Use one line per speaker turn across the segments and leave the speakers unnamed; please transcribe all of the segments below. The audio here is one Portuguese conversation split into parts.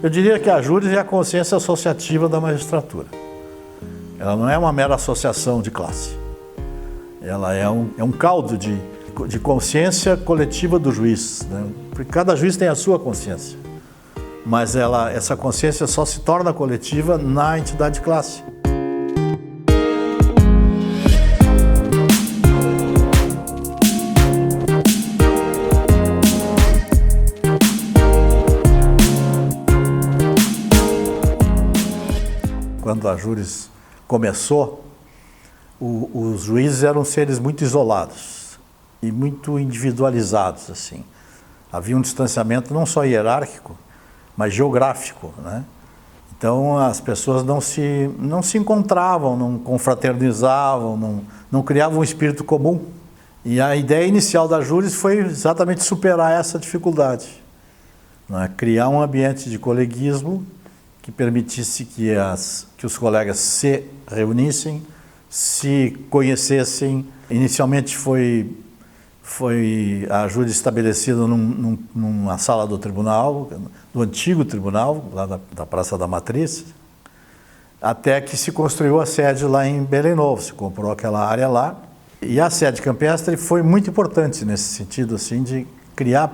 Eu diria que a júris é a consciência associativa da magistratura. Ela não é uma mera associação de classe. Ela é um caldo de consciência coletiva do juiz, né? Porque cada juiz tem a sua consciência. Mas essa consciência só se torna coletiva na entidade de classe. Quando a júris começou, os juízes eram seres muito isolados e muito individualizados, assim. Havia um distanciamento não só hierárquico, mas geográfico, né? Então as pessoas não se encontravam, não confraternizavam, não criavam um espírito comum. E a ideia inicial da júris foi exatamente superar essa dificuldade, né? Criar um ambiente de coleguismo que permitisse que os colegas se reunissem, se conhecessem. Inicialmente foi a júris estabelecida numa sala do tribunal, do antigo tribunal, lá da Praça da Matriz, até que se construiu a sede lá em Belém Novo, se comprou aquela área lá. E a sede campestre foi muito importante nesse sentido, assim, de criar o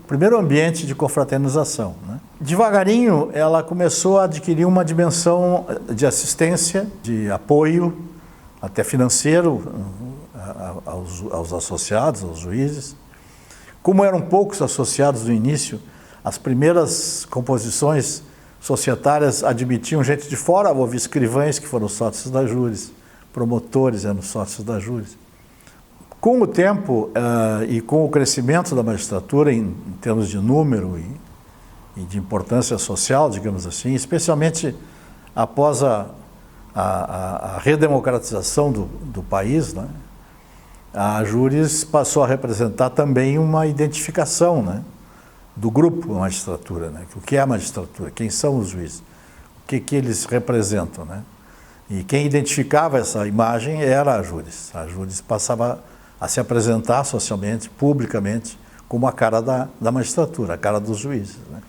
primeiro ambiente de confraternização, né? Devagarinho, ela começou a adquirir uma dimensão de assistência, de apoio, até financeiro, aos associados, aos juízes. Como eram poucos associados no início, as primeiras composições societárias admitiam gente de fora, houve escrivães que foram sócios da júris, promotores eram sócios da júris. Com o tempo e com o crescimento da magistratura em termos de número e de importância social, digamos assim, especialmente após a redemocratização do país, né, a júris passou a representar também uma identificação, né, do grupo da magistratura, né, o que é a magistratura, quem são os juízes, o que eles representam, né, e quem identificava essa imagem era a júris. A júris passava a se apresentar socialmente, publicamente, como a cara da magistratura, a cara dos juízes, né.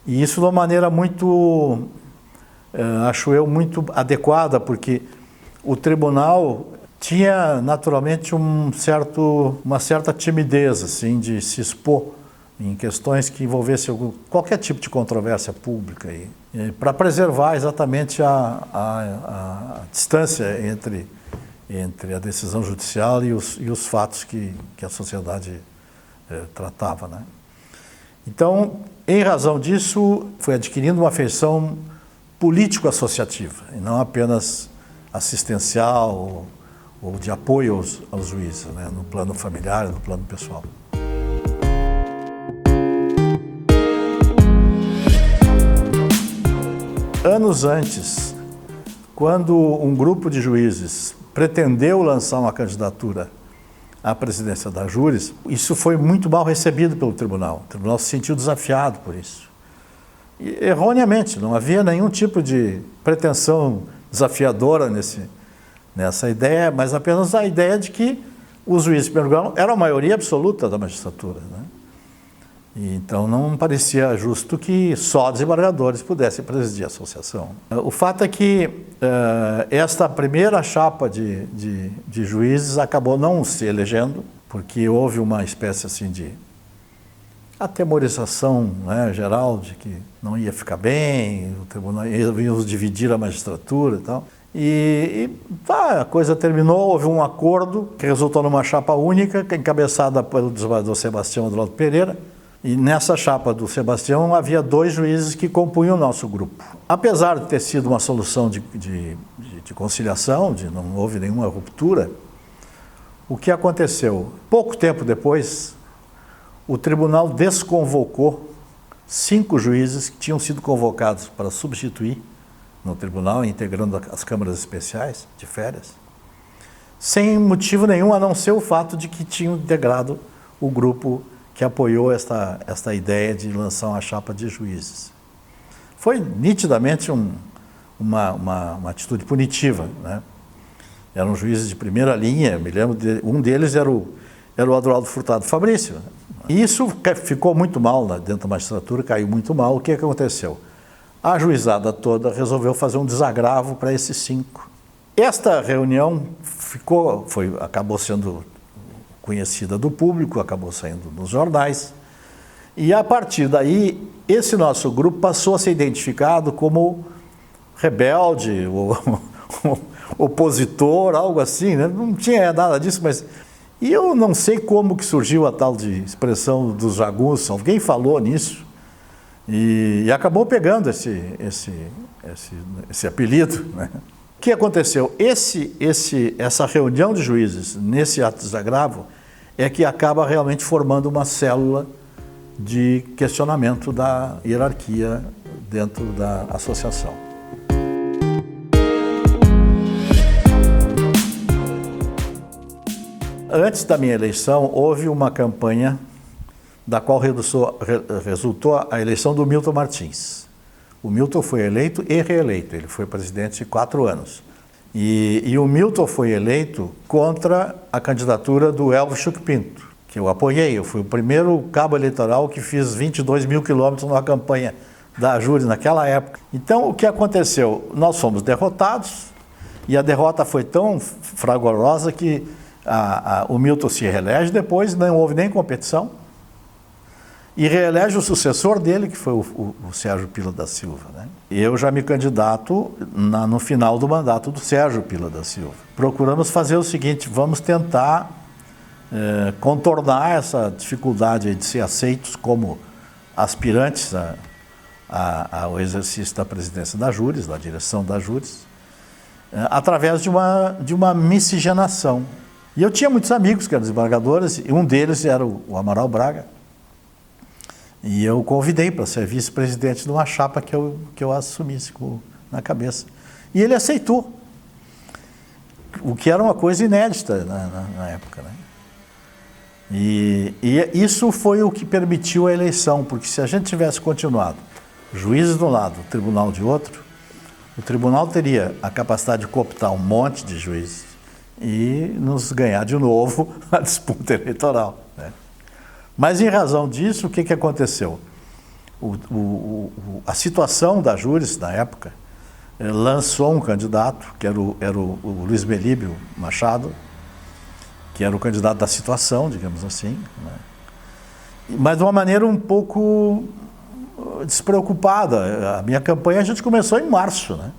E isso de uma maneira muito, acho eu, muito adequada, porque o tribunal tinha naturalmente uma certa timidez, assim, de se expor em questões que envolvessem qualquer tipo de controvérsia pública, para preservar exatamente a distância entre a decisão judicial e os fatos que a sociedade tratava, né? Então, em razão disso, foi adquirindo uma feição político-associativa, e não apenas assistencial ou de apoio aos juízes, né, no plano familiar e no plano pessoal. Anos antes, quando um grupo de juízes pretendeu lançar uma candidatura à presidência da júris, isso foi muito mal recebido pelo tribunal. O tribunal se sentiu desafiado por isso. E, erroneamente, não havia nenhum tipo de pretensão desafiadora nessa ideia, mas apenas a ideia de que os juízes de primeiro grau eram a maioria absoluta da magistratura, né? E então não parecia justo que só desembargadores pudessem presidir a associação. O fato é que esta primeira chapa de juízes acabou não se elegendo, porque houve uma espécie assim de atemorização, né, geral de que não ia ficar bem, o tribunal ia dividir a magistratura e tal. A coisa terminou, houve um acordo que resultou numa chapa única, encabeçada pelo desembargador Sebastião Adroaldo Pereira. E nessa chapa do Sebastião havia 2 juízes que compunham o nosso grupo. Apesar de ter sido uma solução de conciliação, não houve nenhuma ruptura, o que aconteceu? Pouco tempo depois, o tribunal desconvocou 5 juízes que tinham sido convocados para substituir no tribunal, integrando as câmaras especiais de férias, sem motivo nenhum, a não ser o fato de que tinham integrado o grupo que apoiou esta ideia de lançar uma chapa de juízes. Foi nitidamente uma atitude punitiva, né? Eram juízes de primeira linha, me lembro, um deles era o Adroaldo Furtado Fabrício. E isso ficou muito mal dentro da magistratura, caiu muito mal. O que aconteceu? A juizada toda resolveu fazer um desagravo para esses 5. Esta reunião acabou sendo conhecida do público, acabou saindo nos jornais. E a partir daí, esse nosso grupo passou a ser identificado como rebelde, ou opositor, algo assim, né? Não tinha nada disso, mas... E eu não sei como que surgiu a tal de expressão dos jagunços, alguém falou nisso e acabou pegando esse apelido, né? O que aconteceu? Essa reunião de juízes, nesse ato de desagravo, é que acaba realmente formando uma célula de questionamento da hierarquia dentro da associação. Antes da minha eleição, houve uma campanha da qual resultou a eleição do Milton Martins. O Milton foi eleito e reeleito, ele foi presidente 4 anos. E o Milton foi eleito contra a candidatura do Elvis Chuck Pinto, que eu apoiei. Eu fui o primeiro cabo eleitoral que fiz 22 mil quilômetros numa campanha da Júris naquela época. Então, o que aconteceu? Nós fomos derrotados e a derrota foi tão fragorosa que o Milton se reelege, depois não houve nem competição, e reelege o sucessor dele, que foi o Sérgio Pila da Silva, né? Eu já me candidato no final do mandato do Sérgio Pila da Silva. Procuramos fazer o seguinte: vamos tentar contornar essa dificuldade de ser aceitos como aspirantes ao exercício da presidência da Júris, da direção da Júris, através de uma miscigenação. E eu tinha muitos amigos que eram desembargadores, e um deles era o Amaral Braga. E eu convidei para ser vice-presidente de uma chapa que eu assumisse na cabeça. E ele aceitou, o que era uma coisa inédita na época, né? E isso foi o que permitiu a eleição, porque se a gente tivesse continuado, juízes de um lado, o tribunal de outro, o tribunal teria a capacidade de cooptar um monte de juízes e nos ganhar de novo a disputa eleitoral, né? Mas, em razão disso, o que aconteceu? A situação da Júris, na época, lançou um candidato, que era o Luiz Melíbio Machado, que era o candidato da situação, digamos assim, né? Mas de uma maneira um pouco despreocupada. A minha campanha a gente começou em março, né?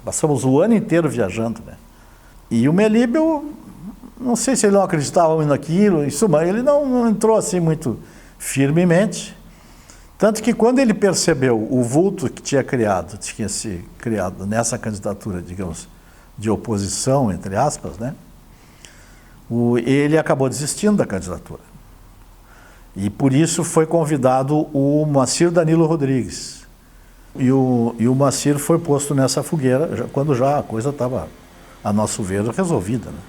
Passamos o ano inteiro viajando, né? E o Melíbio, não sei se ele não acreditava muito naquilo, mas ele não entrou assim muito firmemente. Tanto que quando ele percebeu o vulto que tinha se criado nessa candidatura, digamos, de oposição, entre aspas, né? Ele acabou desistindo da candidatura. E por isso foi convidado o Moacir Danilo Rodrigues. E o Moacir foi posto nessa fogueira, quando já a coisa estava, a nosso ver, resolvida, né?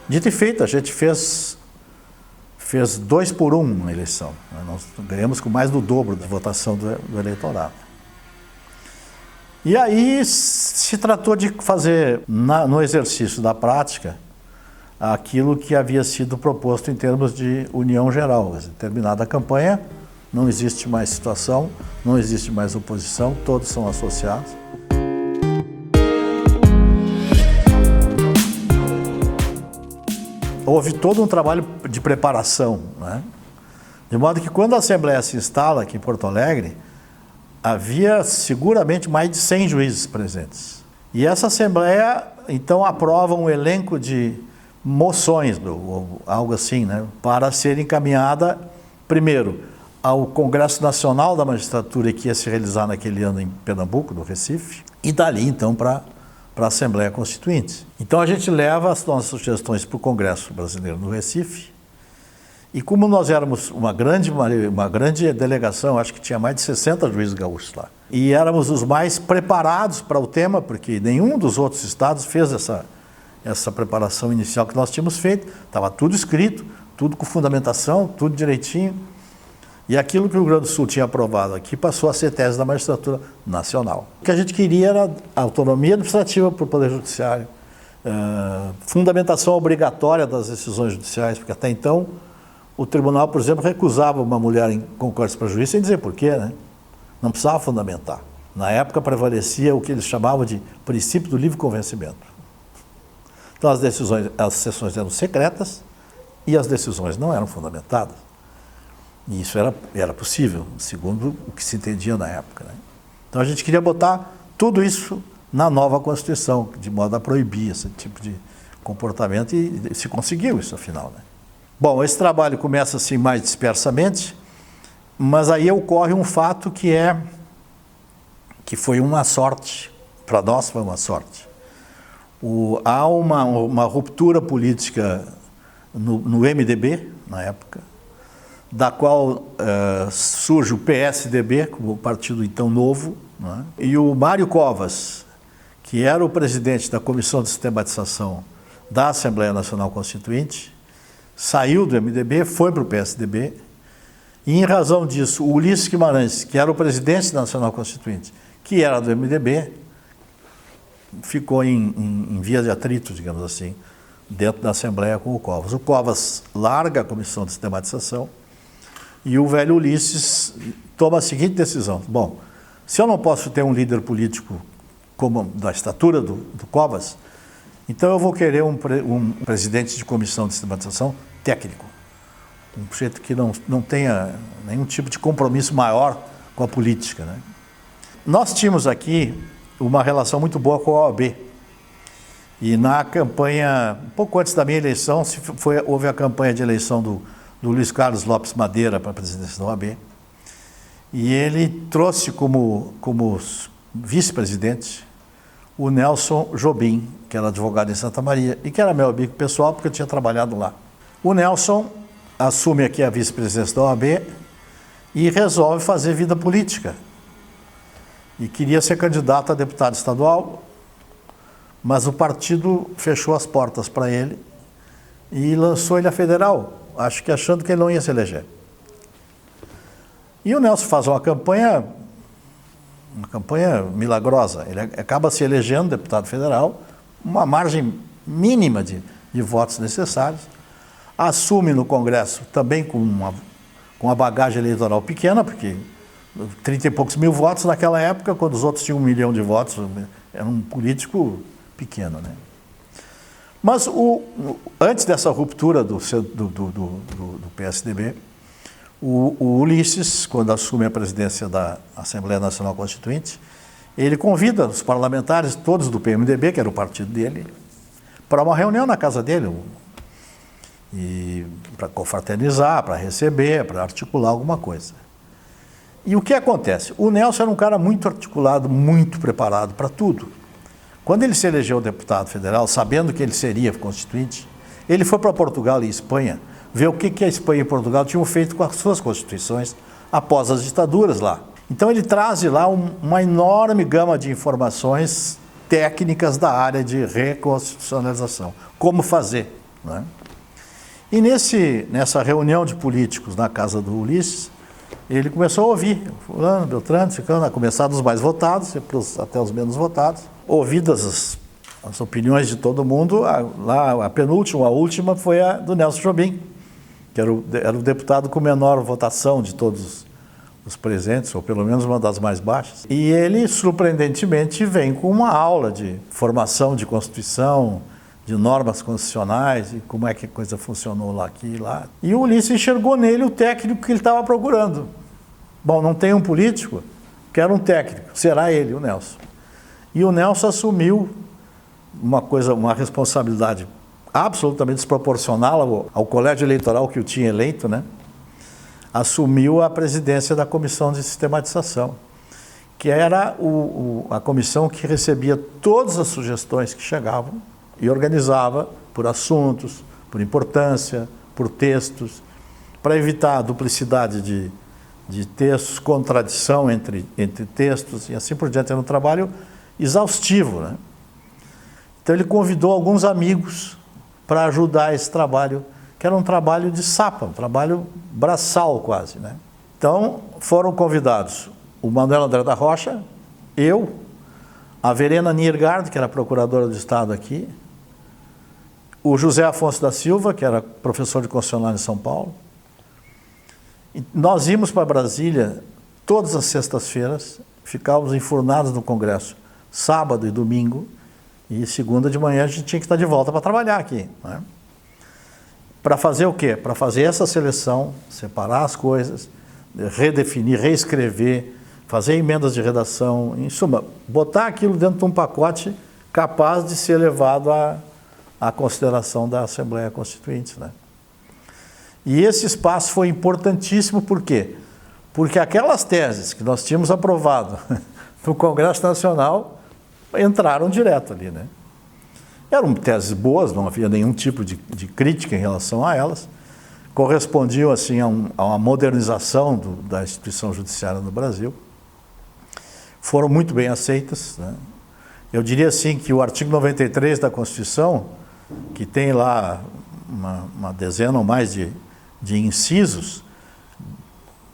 Dito e feito, a gente fez 2-1 na eleição, né? Nós ganhamos com mais do dobro da votação do eleitorado. E aí se tratou de fazer, no exercício da prática, aquilo que havia sido proposto em termos de união geral. Terminada a campanha, não existe mais situação, não existe mais oposição, todos são associados. Houve todo um trabalho de preparação, né? De modo que quando a Assembleia se instala aqui em Porto Alegre, havia seguramente mais de 100 juízes presentes. E essa Assembleia, então, aprova um elenco de moções, ou algo assim, né? Para ser encaminhada, primeiro, ao Congresso Nacional da Magistratura, que ia se realizar naquele ano em Pernambuco, no Recife, e dali, então, para a Assembleia Constituinte. Então a gente leva as nossas sugestões para o Congresso Brasileiro no Recife, e como nós éramos uma grande delegação, acho que tinha mais de 60 juízes gaúchos lá, e éramos os mais preparados para o tema, porque nenhum dos outros estados fez essa preparação inicial que nós tínhamos feito, estava tudo escrito, tudo com fundamentação, tudo direitinho, e aquilo que o Rio Grande do Sul tinha aprovado aqui passou a ser tese da magistratura nacional. O que a gente queria era autonomia administrativa para o Poder Judiciário, fundamentação obrigatória das decisões judiciais, porque até então O tribunal, por exemplo, recusava uma mulher em concurso para juiz sem dizer por quê, né? Não precisava fundamentar. Na época prevalecia o que eles chamavam de princípio do livre convencimento. Então as sessões eram secretas e as decisões não eram fundamentadas. E isso era possível, segundo o que se entendia na época, né? Então a gente queria botar tudo isso na nova Constituição, de modo a proibir esse tipo de comportamento, e se conseguiu isso, afinal, né? Bom, esse trabalho começa assim mais dispersamente, mas aí ocorre um fato que foi uma sorte, para nós foi uma sorte. Há uma ruptura política no MDB, na época, da qual surge o PSDB, como partido então novo, né? E o Mário Covas, que era o presidente da Comissão de Sistematização da Assembleia Nacional Constituinte, saiu do MDB, foi para o PSDB, e em razão disso, o Ulisses Guimarães, que era o presidente da Nacional Constituinte, que era do MDB, ficou em via de atrito, digamos assim, dentro da Assembleia com o Covas. O Covas larga a Comissão de Sistematização e o velho Ulisses toma a seguinte decisão: bom, se eu não posso ter um líder político como da estatura do Covas, então eu vou querer um presidente de comissão de sistematização técnico, um sujeito que não tenha nenhum tipo de compromisso maior com a política, né? Nós tínhamos aqui uma relação muito boa com a OAB. E na campanha, um pouco antes da minha eleição, houve a campanha de eleição do Luiz Carlos Lopes Madeira para a presidência da OAB. E ele trouxe como vice-presidente o Nelson Jobim, que era advogado em Santa Maria e que era meu amigo pessoal, porque eu tinha trabalhado lá. O Nelson assume aqui a vice-presidência da OAB e resolve fazer vida política. E queria ser candidato a deputado estadual, mas o partido fechou as portas para ele e lançou ele a federal, acho que achando que ele não ia se eleger. E o Nelson faz uma campanha milagrosa. Ele acaba se elegendo deputado federal, uma margem mínima de votos necessários, assume no Congresso também com uma bagagem eleitoral pequena, porque 30 e poucos mil votos naquela época, quando os outros tinham 1 milhão de votos, era um político pequeno, né? Mas antes dessa ruptura do PSDB, o Ulisses, quando assume a presidência da Assembleia Nacional Constituinte, ele convida os parlamentares todos do PMDB, que era o partido dele, para uma reunião na casa dele, e para confraternizar, para receber, para articular alguma coisa. E o que acontece? O Nelson era um cara muito articulado, muito preparado para tudo. Quando ele se elegeu deputado federal, sabendo que ele seria constituinte, ele foi para Portugal e Espanha ver o que a Espanha e Portugal tinham feito com as suas constituições após as ditaduras lá. Então ele traz de lá uma enorme gama de informações técnicas da área de reconstitucionalização. Como fazer, né? E nessa reunião de políticos na casa do Ulisses, ele começou a ouvir fulano, beltrano, ficando a começar dos mais votados até os menos votados. Ouvidas as opiniões de todo mundo, a penúltima, a última foi a do Nelson Jobim, que era o deputado com menor votação de todos os presentes, ou pelo menos uma das mais baixas. E ele, surpreendentemente, vem com uma aula de formação de Constituição, de normas constitucionais, e como é que a coisa funcionou lá, aqui e lá. E o Ulisses enxergou nele o técnico que ele estava procurando. Bom, não tem um político, quero um técnico, será ele, o Nelson. E o Nelson assumiu uma responsabilidade absolutamente desproporcional ao colégio eleitoral que o tinha eleito, né? Assumiu a presidência da Comissão de Sistematização, que era a comissão que recebia todas as sugestões que chegavam e organizava por assuntos, por importância, por textos, para evitar a duplicidade de textos, contradição entre textos e assim por diante. Era um trabalho exaustivo, né? Então ele convidou alguns amigos para ajudar esse trabalho, que era um trabalho de sapa, um trabalho braçal quase, né? Então foram convidados o Manuel André da Rocha, eu, a Verena Niergard, que era procuradora do Estado aqui, o José Afonso da Silva, que era professor de constitucional em São Paulo, E nós íamos para Brasília todas as sextas-feiras, ficávamos enfurnados no Congresso, sábado e domingo, e segunda de manhã a gente tinha que estar de volta para trabalhar aqui, né? Para fazer o quê? Para fazer essa seleção, separar as coisas, redefinir, reescrever, fazer emendas de redação, em suma, botar aquilo dentro de um pacote capaz de ser levado à consideração da Assembleia Constituinte, né? E esse espaço foi importantíssimo, por quê? Porque aquelas teses que nós tínhamos aprovado no Congresso Nacional entraram direto ali, né? Eram teses boas, não havia nenhum tipo de crítica em relação a elas, correspondiam assim a uma modernização da instituição judiciária no Brasil, foram muito bem aceitas, né? Eu diria assim que o artigo 93 da Constituição, que tem lá uma dezena ou mais de incisos,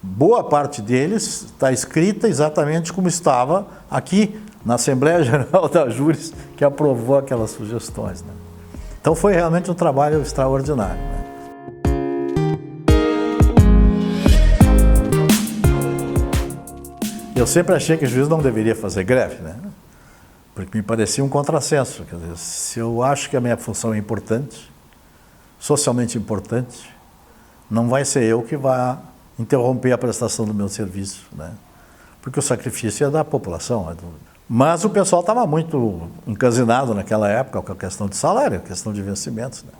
boa parte deles está escrita exatamente como estava aqui na Assembleia Geral da Júris, que aprovou aquelas sugestões, né? Então foi realmente um trabalho extraordinário, né? Eu sempre achei que o juiz não deveria fazer greve, né? Porque me parecia um contrassenso. Quer dizer, se eu acho que a minha função é importante, socialmente importante, não vai ser eu que vá interromper a prestação do meu serviço, né? Porque o sacrifício é da população. Mas o pessoal estava muito encasinado naquela época com a questão de salário, a questão de vencimentos, né?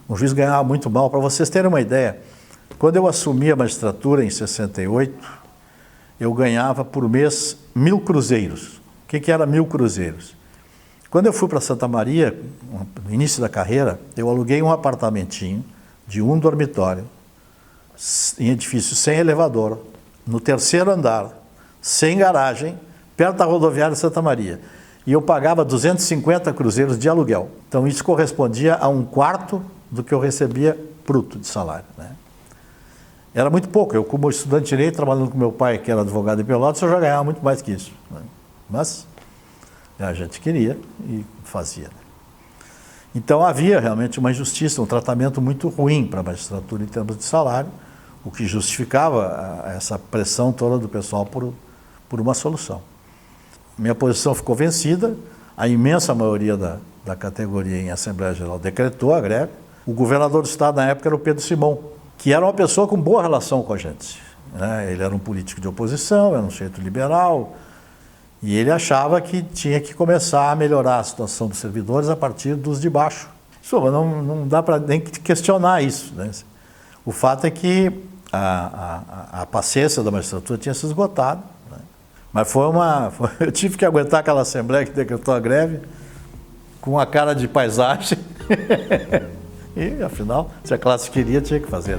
O juiz ganhava muito mal. Para vocês terem uma ideia, quando eu assumi a magistratura em 68, eu ganhava por mês 1.000 cruzeiros. O que era 1.000 cruzeiros? Quando eu fui para Santa Maria, no início da carreira, eu aluguei um apartamentinho de um dormitório, em edifício sem elevador, no 3º andar, sem garagem, perto da rodoviária de Santa Maria. E eu pagava 250 cruzeiros de aluguel. Então isso correspondia a 1/4 do que eu recebia bruto de salário, né? Era muito pouco. Eu, como estudante de direito, trabalhando com meu pai, que era advogado em Pelotas, eu já ganhava muito mais que isso, né? Mas a gente queria e fazia, né? Então havia realmente uma injustiça, um tratamento muito ruim para a magistratura em termos de salário, o que justificava essa pressão toda do pessoal por uma solução. Minha posição ficou vencida, a imensa maioria da categoria em Assembleia Geral decretou a greve. O governador do estado na época era o Pedro Simão, que era uma pessoa com boa relação com a gente, né? Ele era um político de oposição, era um sujeito liberal, e ele achava que tinha que começar a melhorar a situação dos servidores a partir dos de baixo. Não dá para nem questionar isso, né? O fato é que a paciência da magistratura tinha se esgotado, né? Mas eu tive que aguentar aquela Assembleia que decretou a greve com a cara de paisagem. E, afinal, se a classe queria, tinha que fazer.